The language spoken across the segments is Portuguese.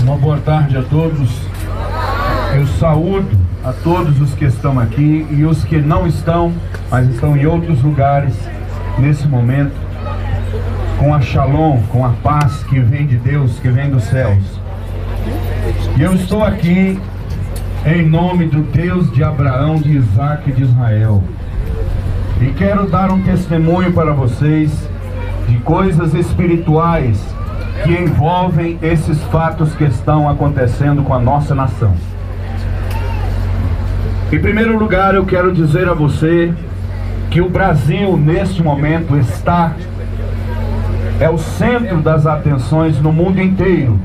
Uma boa tarde a todos. Eu saúdo a todos os que estão aqui e os que não estão, mas estão em outros lugares nesse momento, com a shalom, com a paz que vem de Deus, que vem dos céus. E eu estou aqui em nome do Deus de Abraão, de Isaac e de Israel. E quero dar um testemunho para vocês de coisas espirituais que envolvem esses fatos que estão acontecendo com a nossa nação. Em primeiro lugar, eu quero dizer a você que o Brasil, neste momento, é o centro das atenções no mundo inteiro.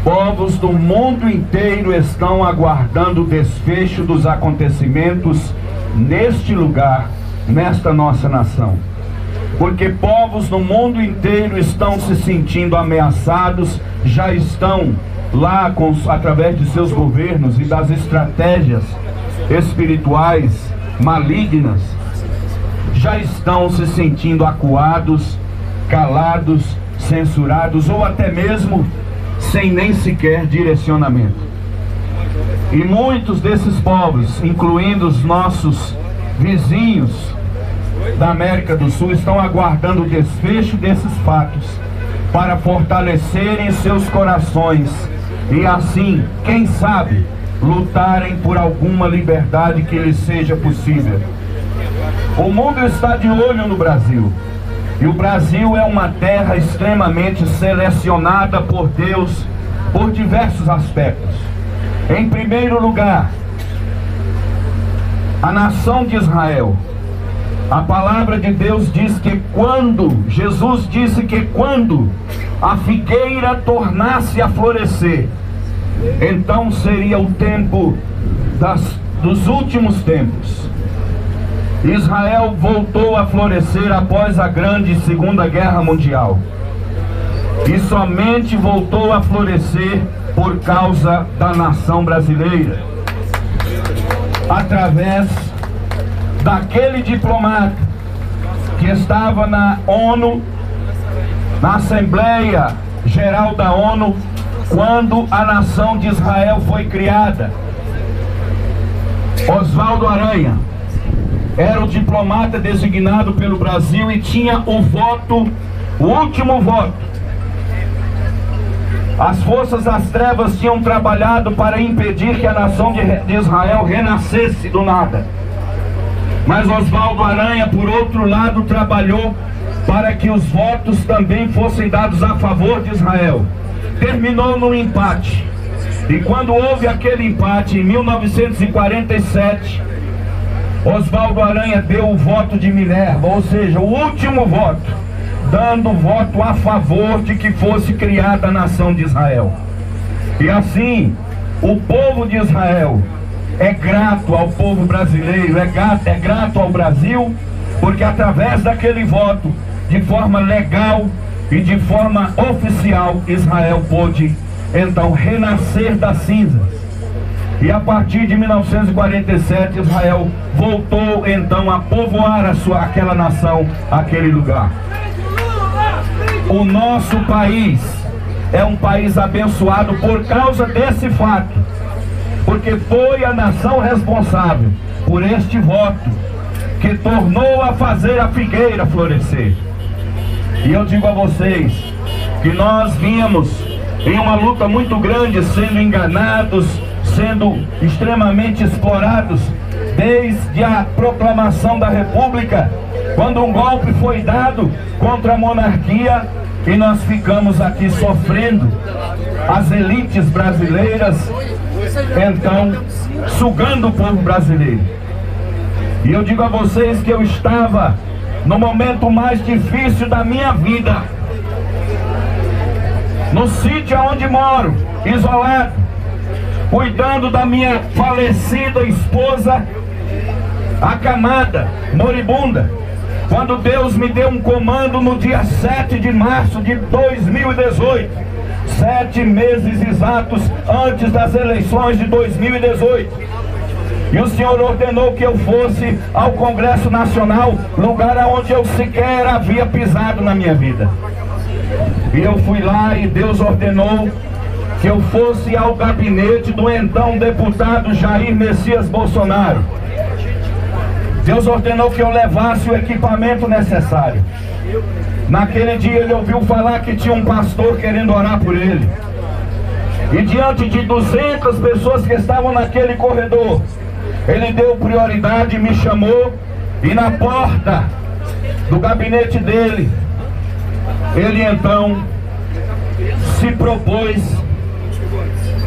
Povos do mundo inteiro estão aguardando o desfecho dos acontecimentos neste lugar, nesta nossa nação. Porque povos no mundo inteiro estão se sentindo ameaçados, já estão lá através de seus governos e das estratégias espirituais malignas, já estão se sentindo acuados, calados, censurados ou até mesmo sem nem sequer direcionamento. E muitos desses povos, incluindo os nossos vizinhos da América do Sul, estão aguardando o desfecho desses fatos para fortalecerem seus corações e assim, quem sabe, lutarem por alguma liberdade que lhes seja possível. O mundo está de olho no Brasil, e o Brasil é uma terra extremamente selecionada por Deus por diversos aspectos. Em primeiro lugar, a nação de Israel. A palavra de Deus diz que Jesus disse que quando a figueira tornasse a florescer, então seria o tempo dos últimos tempos. Israel voltou a florescer após a grande Segunda Guerra Mundial. E somente voltou a florescer por causa da nação brasileira. Através daquele diplomata que estava na ONU, na Assembleia Geral da ONU, quando a nação de Israel foi criada. Oswaldo Aranha era o diplomata designado pelo Brasil e tinha o último voto. As forças das trevas tinham trabalhado para impedir que a nação de Israel renascesse do nada. Mas Oswaldo Aranha, por outro lado, trabalhou para que os votos também fossem dados a favor de Israel. Terminou no empate. E quando houve aquele empate, em 1947, Oswaldo Aranha deu o voto de Minerva, ou seja, o último voto, dando voto a favor de que fosse criada a nação de Israel. E assim, o povo de Israel é grato ao povo brasileiro, é grato ao Brasil, porque através daquele voto, de forma legal e de forma oficial, Israel pôde então renascer das cinzas. E a partir de 1947, Israel voltou então a povoar aquela nação, aquele lugar. O nosso país é um país abençoado por causa desse fato, porque foi a nação responsável por este voto que tornou a fazer a figueira florescer. E eu digo a vocês que nós vínhamos em uma luta muito grande, sendo enganados, sendo extremamente explorados, desde a proclamação da República, quando um golpe foi dado contra a monarquia, e nós ficamos aqui sofrendo, as elites brasileiras, então, sugando o povo brasileiro. E eu digo a vocês que eu estava no momento mais difícil da minha vida, no sítio onde moro, isolado, cuidando da minha falecida esposa, acamada, moribunda, quando Deus me deu um comando no dia 7 de março de 2018, 7 meses exatos antes das eleições de 2018. E o Senhor ordenou que eu fosse ao Congresso Nacional, lugar onde eu sequer havia pisado na minha vida. E eu fui lá e Deus ordenou que eu fosse ao gabinete do então deputado Jair Messias Bolsonaro. Deus ordenou que eu levasse o equipamento necessário. Naquele dia ele ouviu falar que tinha um pastor querendo orar por ele. E diante de 200 pessoas que estavam naquele corredor, ele deu prioridade, me chamou, e na porta do gabinete dele, ele então se propôs,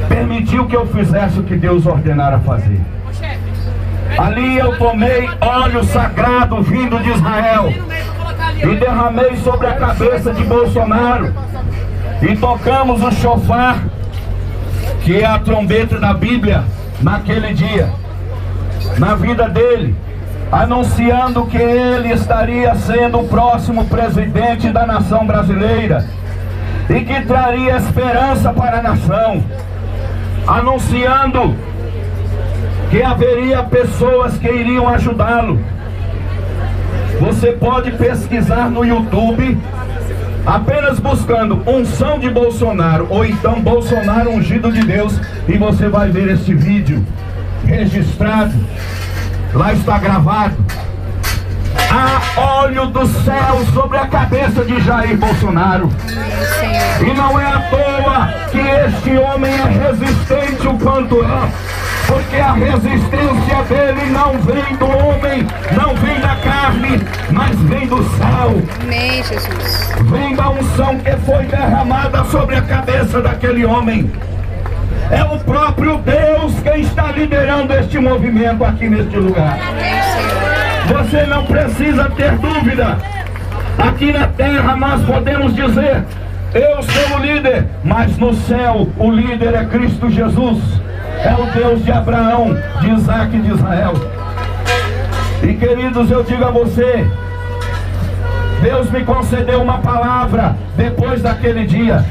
permitiu que eu fizesse o que Deus ordenara fazer. Ali eu tomei óleo sagrado vindo de Israel e derramei sobre a cabeça de Bolsonaro, e tocamos o shofar, que é a trombeta da Bíblia, naquele dia, na vida dele, anunciando que ele estaria sendo o próximo presidente da nação brasileira e que traria esperança para a nação, anunciando que haveria pessoas que iriam ajudá-lo. Você pode pesquisar no YouTube, apenas buscando unção de Bolsonaro, ou então Bolsonaro ungido de Deus, e você vai ver este vídeo registrado. Lá está gravado. Há óleo do céu sobre a cabeça de Jair Bolsonaro. E não é à toa que este homem é resistente o quanto é, porque a resistência dele não vem do homem, não vem da carne, mas vem do céu. Amém, Jesus. Vem da unção que foi derramada sobre a cabeça daquele homem. É o próprio Deus quem está liderando este movimento aqui neste lugar. Você não precisa ter dúvida. Aqui na terra nós podemos dizer: eu sou o líder, mas no céu o líder é Cristo Jesus. É o Deus de Abraão, de Isaac e de Israel. E queridos, eu digo a você, Deus me concedeu uma palavra depois daquele dia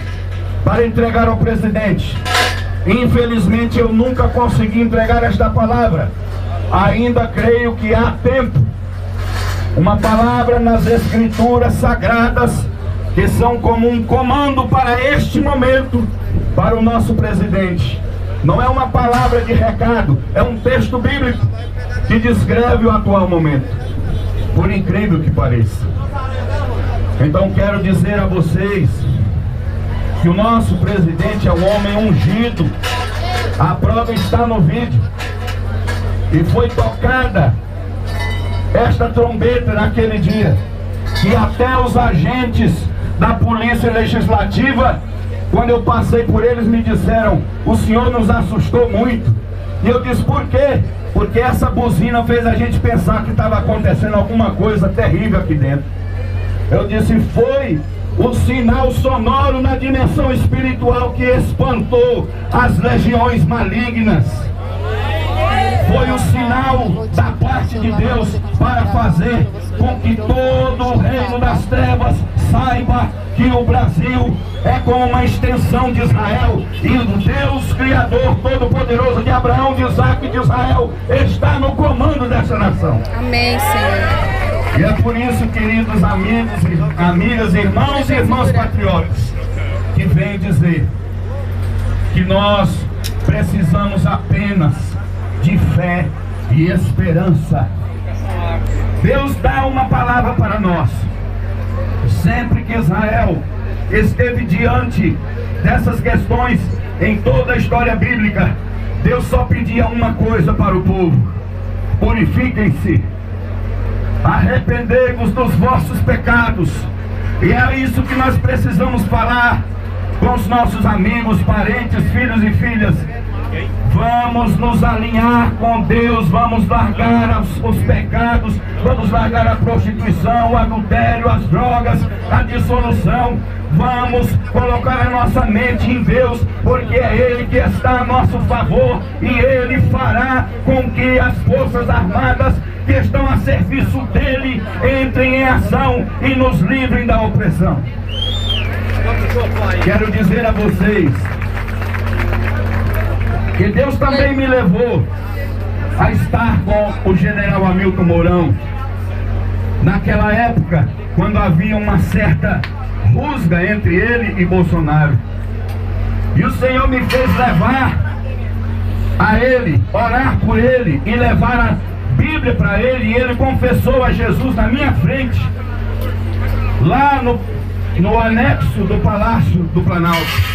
para entregar ao presidente. Infelizmente eu nunca consegui entregar esta palavra. Ainda creio que há tempo. Uma palavra nas escrituras sagradas, que são como um comando para este momento, para o nosso presidente. Não é uma palavra de recado, é um texto bíblico que descreve o atual momento, por incrível que pareça. Então quero dizer a vocês que o nosso presidente é um homem ungido. A prova está no vídeo. E foi tocada esta trombeta naquele dia, que até os agentes da Polícia Legislativa, quando eu passei por eles, me disseram: o senhor nos assustou muito. E eu disse: por quê? Porque essa buzina fez a gente pensar que estava acontecendo alguma coisa terrível aqui dentro. Eu disse: foi o sinal sonoro na dimensão espiritual que espantou as legiões malignas. Foi o sinal da parte de Deus para fazer com que todo o reino das trevas saiba que o Brasil é como uma extensão de Israel, e o Deus Criador Todo-Poderoso de Abraão, de Isaac e de Israel está no comando dessa nação. Amém, Senhor. E é por isso, queridos amigos, amigas, irmãos e irmãs patriotas, que vem dizer que nós precisamos apenas de fé e esperança. Deus dá uma palavra para nós. Sempre que Israel esteve diante dessas questões em toda a história bíblica, Deus só pedia uma coisa para o povo: purifiquem-se, arrependei-vos dos vossos pecados. E é isso que nós precisamos falar com os nossos amigos, parentes, filhos e filhas. Vamos nos alinhar com Deus, vamos largar os pecados, vamos largar a prostituição, o adultério, as drogas, a dissolução. Vamos colocar a nossa mente em Deus, porque é Ele que está a nosso favor, e Ele fará com que as forças armadas que estão a serviço dEle entrem em ação e nos livrem da opressão. Quero dizer a vocês que Deus também me levou a estar com o general Hamilton Mourão naquela época, quando havia uma certa rusga entre ele e Bolsonaro. E o Senhor me fez levar a ele, orar por ele e levar a Bíblia para ele. E ele confessou a Jesus na minha frente, lá no anexo do Palácio do Planalto.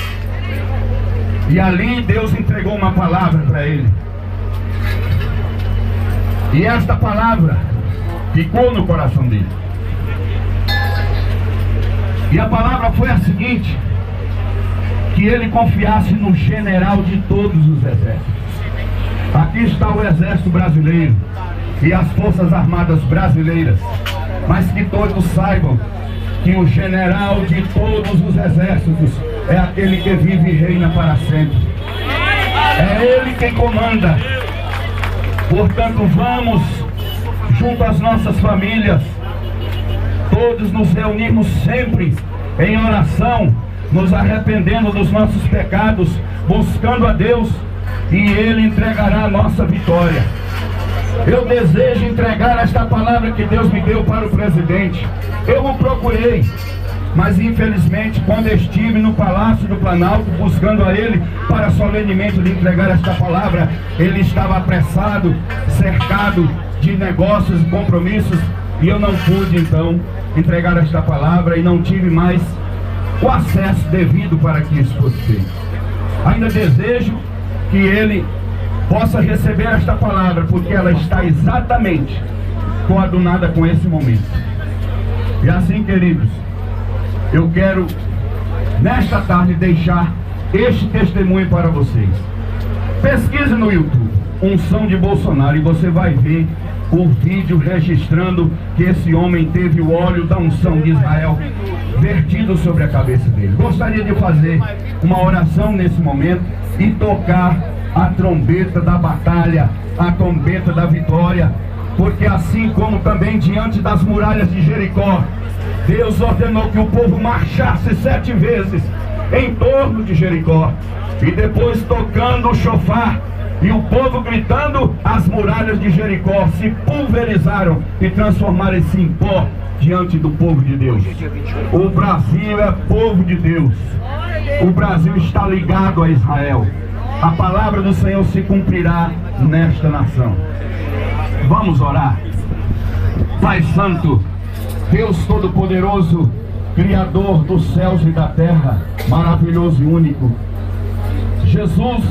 E ali Deus entregou uma palavra para ele. E esta palavra ficou no coração dele. E a palavra foi a seguinte: que ele confiasse no general de todos os exércitos. Aqui está o exército brasileiro e as forças armadas brasileiras, mas que todos saibam que o general de todos os exércitos é aquele que vive e reina para sempre. É ele quem comanda. Portanto, vamos, junto às nossas famílias, todos nos reunirmos sempre em oração, nos arrependendo dos nossos pecados, buscando a Deus, e Ele entregará a nossa vitória. Eu desejo entregar esta palavra que Deus me deu para o presidente. Eu o procurei, mas infelizmente, quando estive no Palácio do Planalto buscando a ele para solenemente lhe entregar esta palavra, ele estava apressado, cercado de negócios e compromissos, e eu não pude então entregar esta palavra e não tive mais o acesso devido para que isso fosse feito. Ainda desejo que ele possa receber esta palavra, porque ela está exatamente coadunada com esse momento. E assim, queridos, eu quero nesta tarde deixar este testemunho para vocês. Pesquise no YouTube unção de Bolsonaro e você vai ver o vídeo registrando que esse homem teve o óleo da unção de Israel vertido sobre a cabeça dele. Gostaria de fazer uma oração nesse momento e tocar a trombeta da batalha, a trombeta da vitória, porque assim como também diante das muralhas de Jericó, Deus ordenou que o povo marchasse 7 vezes em torno de Jericó, e depois tocando o chofar e o povo gritando, as muralhas de Jericó se pulverizaram e transformaram-se em pó diante do povo de Deus. O Brasil é povo de Deus. O Brasil está ligado a Israel. A palavra do Senhor se cumprirá nesta nação. Vamos orar. Pai Santo, Deus Todo-Poderoso, Criador dos céus e da terra, maravilhoso e único, Jesus,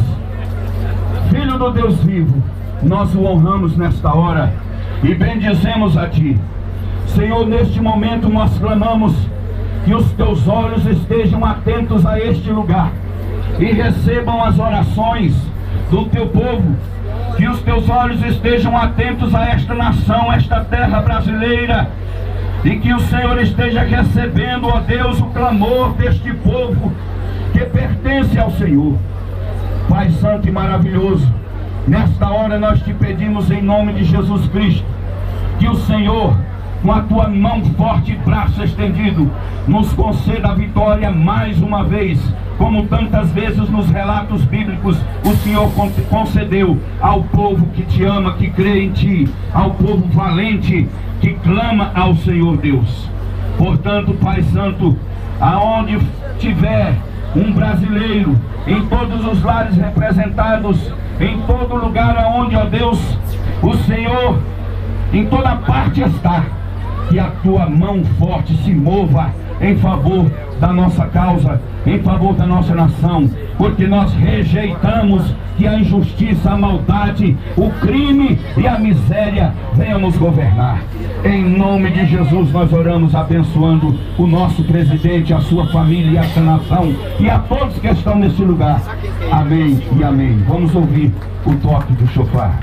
Filho do Deus vivo, nós o honramos nesta hora e bendizemos a Ti. Senhor, neste momento nós clamamos que os Teus olhos estejam atentos a este lugar e recebam as orações do Teu povo, que os Teus olhos estejam atentos a esta nação, esta terra brasileira, e que o Senhor esteja recebendo, ó Deus, o clamor deste povo que pertence ao Senhor. Pai Santo e maravilhoso, nesta hora nós te pedimos em nome de Jesus Cristo, que o Senhor, com a tua mão forte e braço estendido, nos conceda a vitória mais uma vez, como tantas vezes nos relatos bíblicos o Senhor concedeu ao povo que te ama, que crê em ti, ao povo valente que clama ao Senhor Deus. Portanto, Pai Santo, aonde tiver um brasileiro, em todos os lares representados, em todo lugar aonde, ó Deus, o Senhor em toda parte está, que a tua mão forte se mova em favor da nossa causa, em favor da nossa nação, porque nós rejeitamos que a injustiça, a maldade, o crime e a miséria venham nos governar. Em nome de Jesus nós oramos abençoando o nosso presidente, a sua família e essa nação e a todos que estão nesse lugar. Amém e amém. Vamos ouvir o toque do chofar.